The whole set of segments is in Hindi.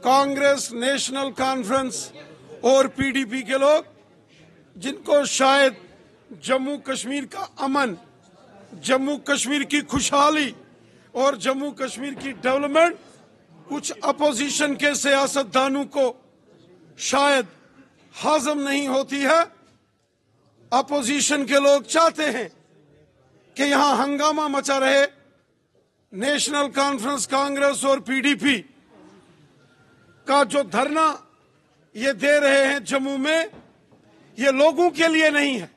कांग्रेस, नेशनल कॉन्फ्रेंस और पीडीपी के लोग, जिनको शायद जम्मू कश्मीर का अमन, जम्मू कश्मीर की खुशहाली और जम्मू कश्मीर की डेवलपमेंट कुछ अपोजिशन के सियासतदानों को शायद हाजम नहीं होती है। अपोजिशन के लोग चाहते हैं कि यहां हंगामा मचा रहे। नेशनल कॉन्फ्रेंस, कांग्रेस और पीडीपी का जो धरना ये दे रहे हैं जम्मू में, ये लोगों के लिए नहीं है,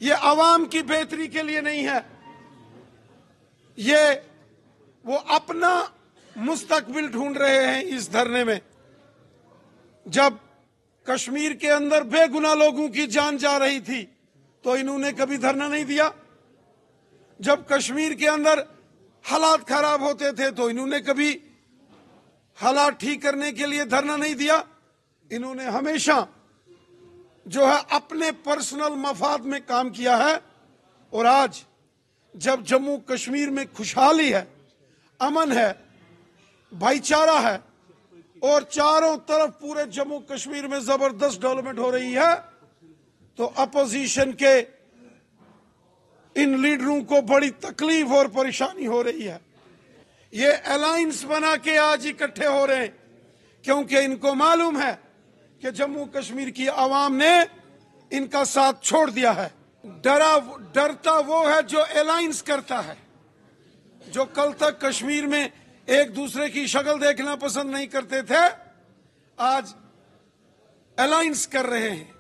ये आवाम की बेहतरी के लिए नहीं है, ये वो अपना मुस्तकबिल ढूंढ रहे हैं इस धरने में। जब कश्मीर के अंदर बेगुनाह लोगों की जान जा रही थी तो इन्होंने कभी धरना नहीं दिया। जब कश्मीर के अंदर हालात खराब होते थे तो इन्होंने कभी हालात ठीक करने के लिए धरना नहीं दिया। इन्होंने हमेशा जो है अपने पर्सनल मफाद में काम किया है। और आज जब जम्मू कश्मीर में खुशहाली है, अमन है, भाईचारा है और चारों तरफ पूरे जम्मू कश्मीर में जबरदस्त डेवलपमेंट हो रही है, तो अपोजिशन के इन लीडरों को बड़ी तकलीफ और परेशानी हो रही है। ये अलायंस बना के आज इकट्ठे हो रहे हैं क्योंकि इनको मालूम है कि जम्मू कश्मीर की आवाम ने इनका साथ छोड़ दिया है। डरता वो है जो अलायंस करता है, जो कल तक कश्मीर में एक दूसरे की शक्ल देखना पसंद नहीं करते थे, आज अलायंस कर रहे हैं।